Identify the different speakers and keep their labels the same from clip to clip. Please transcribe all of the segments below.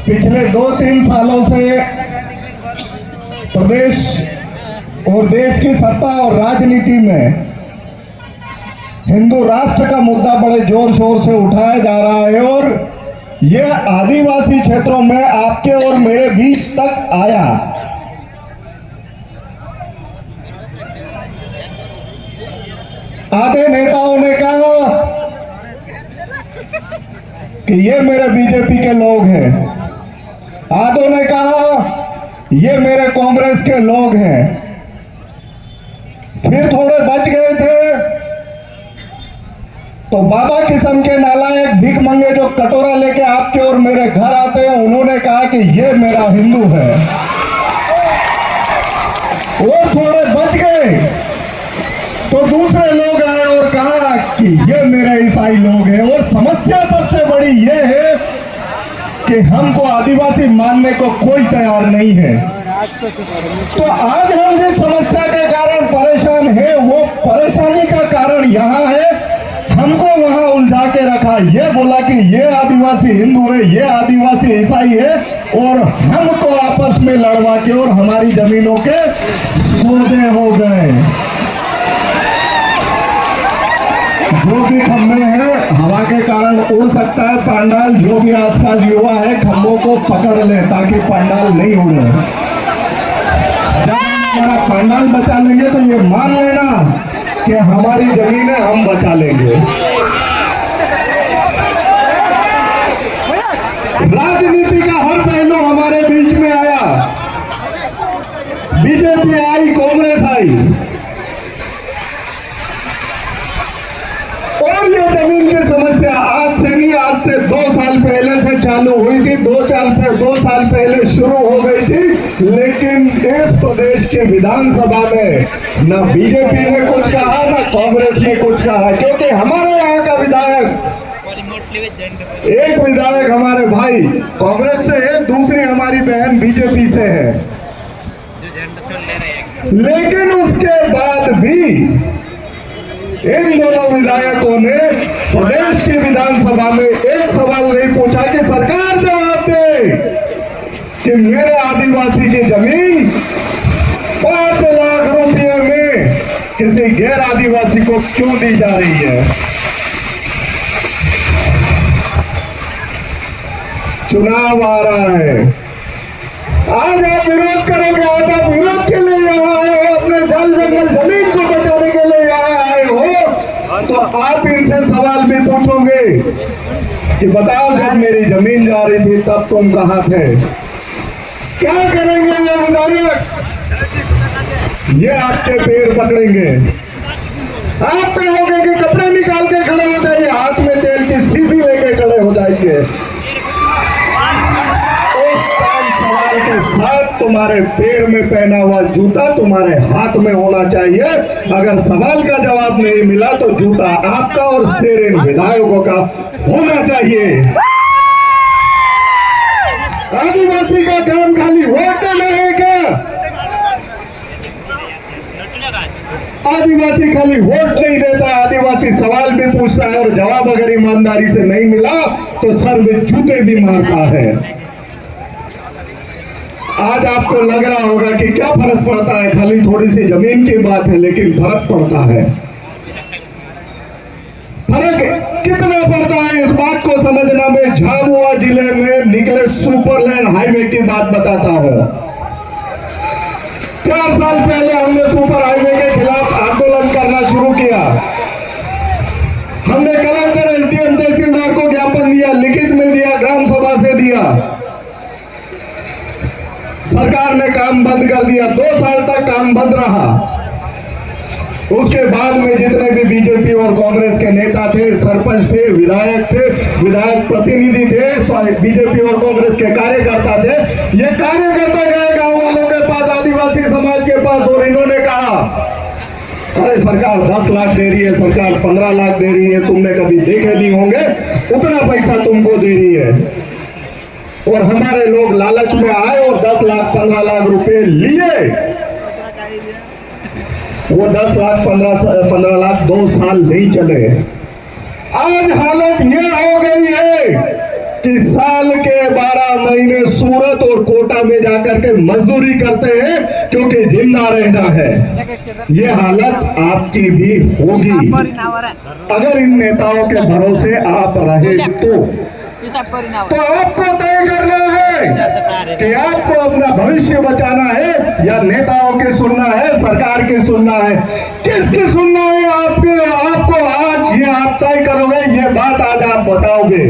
Speaker 1: पिछले 2-3 सालों से प्रदेश और देश की सत्ता और राजनीति में हिंदू राष्ट्र का मुद्दा बड़े जोर शोर से उठाया जा रहा है और यह आदिवासी क्षेत्रों में आपके और मेरे बीच तक आया। आधे नेताओं ने कहा कि ये मेरे बीजेपी के लोग हैं, आधों ने कहा ये मेरे कांग्रेस के लोग हैं, फिर थोड़े बच गए थे तो बाबा किस्म के नालायक भीख मंगे जो कटोरा लेके आपके और मेरे घर आते हैं, उन्होंने कहा कि ये मेरा हिंदू है। और थोड़े बच गए तो दूसरे लोग आए और कहा कि ये मेरे ईसाई लोग हैं। और समस्या सबसे बड़ी ये है कि हमको आदिवासी मानने को कोई तैयार नहीं है। तो आज हम जिस समस्या के कारण परेशान है, वो परेशानी का कारण यहाँ है, हमको वहां उलझा के रखा। ये बोला कि ये आदिवासी हिंदू है, ये आदिवासी ईसाई है, और हमको आपस में लड़वा के और हमारी जमीनों के सौदे हो गए। जो भी खंभे हैं हवा के कारण उड़ सकता है पंडाल, जो भी आसपास युवा है खंभों को पकड़ ले ताकि पंडाल नहीं उड़े। जब हमारा पंडाल बचा लेंगे तो ये मान लेना कि हमारी जमीनें हम बचा लेंगे। राजनीति का हर पहलू हमारे बीच में आया, बीजेपी आई, कांग्रेस आई, और ये जमीन की समस्या आज से नहीं, आज से 2 साल पहले से चालू हुई थी, 2 साल पहले शुरू हो गई थी। लेकिन इस प्रदेश के विधानसभा में न बीजेपी ने कुछ कहा, न कांग्रेस ने कुछ कहा, क्योंकि हमारे यहाँ का विधायक, एक विधायक हमारे भाई कांग्रेस से है, दूसरी हमारी बहन बीजेपी से है। लेकिन उसके बाद भी इन दोनों विधायकों ने प्रदेश की विधानसभा में एक सवाल नहीं पूछा कि सरकार जवाब दे कि मेरे आदिवासी की जमीन 5 लाख रुपए में किसी गैर आदिवासी को क्यों दी जा रही है। चुनाव आ रहा है, आज आप विरोध करोगे, आज आप विरोध के लिए यहाँ आए हो, अपने जल जंगल जमीन को बचाने के लिए यहाँ आए हो, तो आप इनसे सवाल भी पूछोगे कि बताओ जब मेरी जमीन जा रही थी तब तुम कहाँ थे। क्या करेंगे ये विधायक? ये आपके पैर पकड़ेंगे, आप कहोगे कि कपड़े निकाल के खड़े हो जाइए, हाथ में तेल की शीशी लेके खड़े हो जाइए। के साथ तुम्हारे पैर में पहना हुआ जूता तुम्हारे हाथ में होना चाहिए। अगर सवाल का जवाब नहीं मिला तो जूता आपका और सिर इन विधायकों का होना चाहिए। आदिवासी का काम खाली वोट देना है क्या? आदिवासी खाली वोट नहीं देता, आदिवासी सवाल भी पूछता है और जवाब अगर ईमानदारी से नहीं मिला तो सर में जूते भी मारता है। आज आपको लग रहा होगा कि क्या फर्क पड़ता है, खाली थोड़ी सी जमीन की बात है, लेकिन फर्क पड़ता है। फर्क कितना पड़ता है इस बात को समझना मैं झाबुआ जिले में निकले सुपर लेन हाईवे की बात बताता हूं। 4 साल पहले हमने सुपर हाईवे के खिलाफ आंदोलन करना शुरू किया। हमने कलेक्टर, एसडीएम, तहसीलदार को ज्ञापन दिया, लिखित में दिया, ग्राम सभा से दिया। सरकार ने काम बंद कर दिया, 2 साल तक काम बंद रहा। उसके बाद में जितने भी बीजेपी और कांग्रेस के नेता थे, सरपंच थे, विधायक प्रतिनिधि थे, बीजेपी और कांग्रेस के कार्यकर्ता थे, ये कार्यकर्ता गए गांव वालों के पास, आदिवासी समाज के पास, और इन्होंने कहा अरे सरकार 10 लाख दे रही है, सरकार 15 लाख दे रही है, तुमने कभी देखे नहीं होंगे, उतना पैसा तुमको दे रही है। और हमारे लोग लालच में आए और 10 लाख 15 लाख रुपए लिए। वो 10 लाख 15 लाख 2 साल नहीं चले। आज हालत ये हो गई है कि साल के 12 महीने सूरत और कोटा में जाकर के मजदूरी करते हैं क्योंकि जिंदा रहना है। ये हालत आपकी भी होगी अगर इन नेताओं के भरोसे आप रहे तो आपको तय करना है कि आपको अपना भविष्य बचाना है या नेताओं की सुनना है, सरकार की सुनना है, किसकी सुनना है। आपको आज ये आप तय करोगे, ये बात आज आप बताओगे।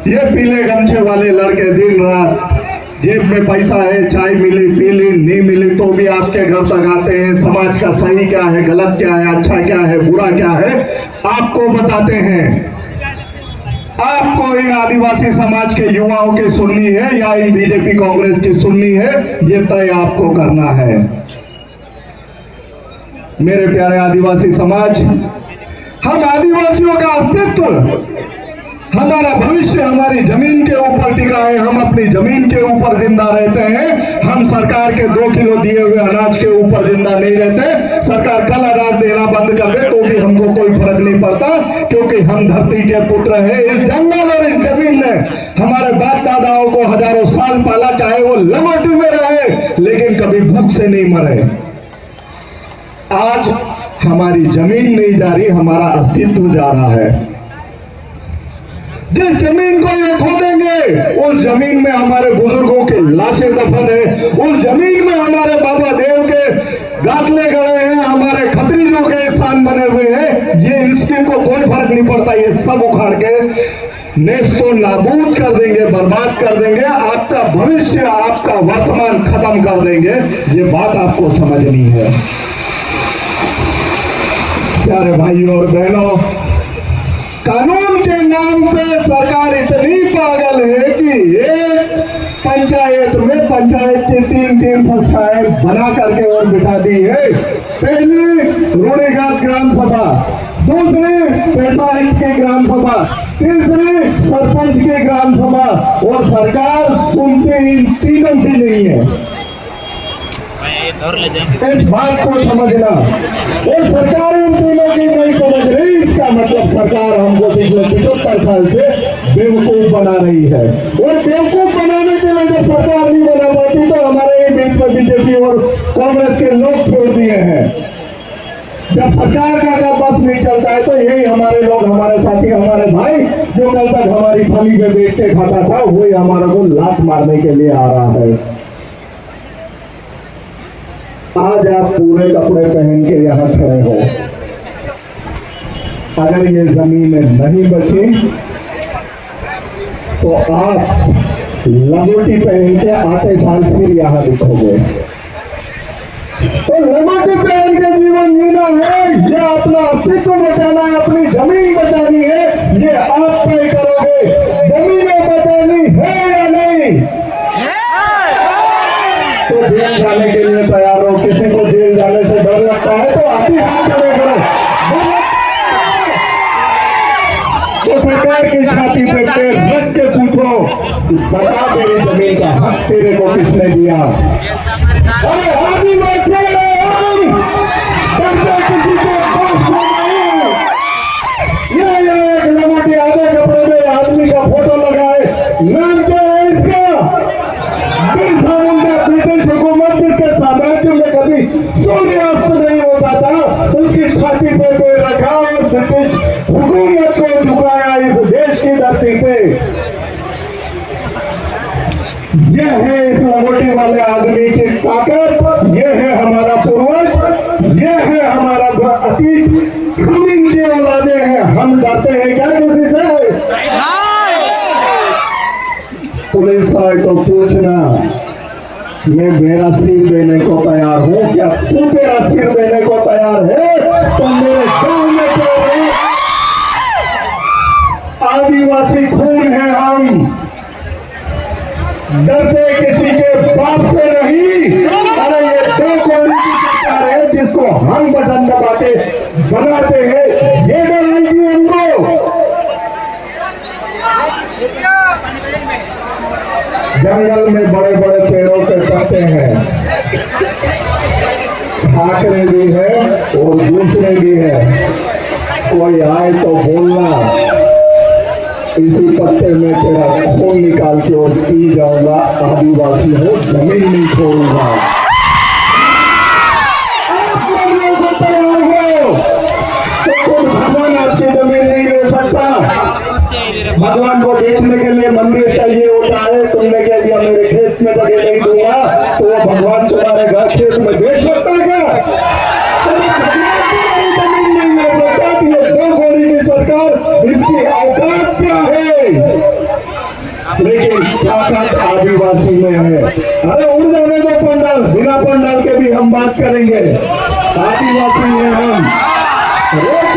Speaker 1: ये पीले गमछे वाले लड़के दिन रात जेब में पैसा है, चाय मिली पी ली, नहीं मिली तो भी आपके घर तक आते हैं। समाज का सही क्या है, गलत क्या है, अच्छा क्या है, बुरा क्या है, आपको बताते हैं। आपको इन आदिवासी समाज के युवाओं की सुननी है या इन बीजेपी कांग्रेस की सुननी है, ये तय आपको करना है। मेरे प्यारे आदिवासी समाज, हम आदिवासियों का अस्तित्व, हमारा भविष्य हमारी जमीन के ऊपर टिका है। हम अपनी जमीन के ऊपर जिंदा रहते हैं। हम सरकार के 2 किलो दिए हुए अनाज के ऊपर जिंदा नहीं रहते। सरकार कल अनाज देना बंद कर दे तो भी हमको कोई फर्क नहीं पड़ता, क्योंकि हम धरती के पुत्र हैं। इस जंगल और इस जमीन ने हमारे बाप दादाओं को हजारों साल पाला, चाहे वो लंगोटी में रहे लेकिन कभी भूख से नहीं मरे। आज हमारी जमीन नहीं जा रही, हमारा अस्तित्व जा रहा है। जिस जमीन को ये खोदेंगे उस जमीन में हमारे बुजुर्गों की लाशें दफन है, उस जमीन में हमारे बाबा देव के गातले गड़े हैं, हमारे खतरीजों के स्थान बने हुए हैं। ये इनको कोई फर्क नहीं पड़ता, ये सब उखाड़ के नेस्तो नाबूद कर देंगे, बर्बाद कर देंगे। आपका भविष्य, आपका वर्तमान खत्म कर देंगे। ये बात आपको समझनी है। प्यारे भाइयों और बहनों, कानून के नाम पे सरकार इतनी पागल है कि एक पंचायत में पंचायत की 3 संस्थाएं बना करके और बिठा दी है। पहली रूढ़िगत ग्राम सभा, दूसरी पैसाहित की ग्राम सभा, तीसरी सरपंच की ग्राम सभा, और सरकार सुनती इन तीनों की नहीं है। इस बात को समझना, ये सरकार इन तीनों की नहीं समझ रही। इसका मतलब सरकार हमको पिछले 75 साल से बेवकूफ बना रही है, और बेवकूफ बनाने के लिए जब सरकार नहीं बना पाती तो हमारे ही बीच में बीजेपी और कांग्रेस के लोग छोड़ दिए हैं। जब सरकार का अगर बस नहीं चलता है तो यही हमारे लोग, हमारे साथी, हमारे भाई जो कल तक हमारी थाली में बैठ के खाता था, वही हमारे को लात मारने के लिए आ रहा है। आज आप पूरे कपड़े पहन के यहाँ खड़े हो। अगर ये जमीनें नहीं बची तो आप लंगोटी पहन के आते साल फिर यहाँ दिखोगे। तो लंगोटी पहन के जीवन जीना है या अपना अस्तित्व बचाना है, अपनी जमीन बचानी है, ये आप तय करोगे। जमीनें बचानी है या नहीं? तो जेल जाने के लिए तैयार हो। किसी को जेल जाने से डर लगता है तो आप ही हाथ खड़े करो। तो सरकार की छाती पे पैर रख के पूछो, बता तेरी जमीन का हक तेरे को किसने दिया? अरे आदिवासी किसी को नहीं। एक लंगोटी आधे कपड़े में आदमी का फोटो लगाए, नाम क्या है इसका? ब्रिटिश हुकूमत जिसके साम्राज्य में कभी सूर्यास्त नहीं होता था, उसकी छाती पे पैर रखा और ब्रिटिश हुकूमत को झुकाया इस देश की धरती पे। यह है इस लंगोटी वाले आदमी की ताकत, यह है हमारा पूर्वज, यह है हमारा अतीत। हम इनकी औलादे हैं। हम डरते हैं क्या किसी से? पुलिस आए तो पूछना, मैं मेरा सिर देने को तैयार हूं, क्या तू तेरा सिर देने को तैयार है? तो मेरे गांव में तो आदिवासी खून है, हम डरते किसी के बाप से नहीं। अरे ये 2 कौड़ी की सरकार है जिसको हम बटन दबा के बनाते हैं, ये डराएगी हमको। जंगल में बड़े बड़े पेड़ों के पत्ते हैं, खाकरे भी है और दूसरे भी है। कोई आए तो बोलना, इसी पत्ते में तेरा खून निकाल के और पी जाऊंगा। आदिवासी हो, जमीन नहीं छोड़ूंगा। आप मरने को तैयार हो तो खुद भगवान आपकी जमीन नहीं ले सकता। भगवान को देखने के लिए मंदिर चाहिए होता है। तुमने कह दिया मेरे खेत में जगह नहीं दूंगा, तो वो भगवान तुम्हारे घर खेत में बेच सकता है क्या? जमीन नहीं ले सकता। ये दो गोली की सरकार, इसकी औकात क्या है? लेकिन ताकत आदिवासी में है। अरे उड़ जाने दो पंडाल, बिना पंडाल के भी हम बात करेंगे। आदिवासी हैं हम। रोज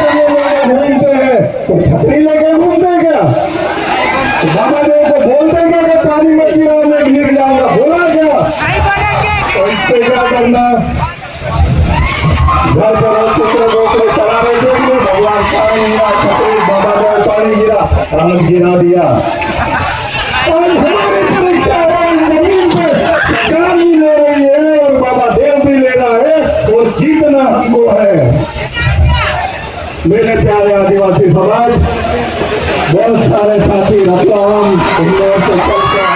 Speaker 1: घूमते हैं तो छतरी लेके घूमते क्या? बाबा देव को बोलते क्या कि पानी में गिरा मैं गिर जाऊंगा? बोला क्या? तो इससे क्या करना? घर पर कुत्ते रोकड़े चला रहे थे, भगवान पानी गिरा, छतरी बाबा देव पानी गिरा, हम गिरा दिया। और हमारी परीक्षा है जमीन पे सरकार भी ले रही है और बाबा देव भी ले रहा है और जीतना हमको है। मेरे प्यारे आदिवासी समाज, बहुत सारे साथी रतलाम इंदौर से चलकर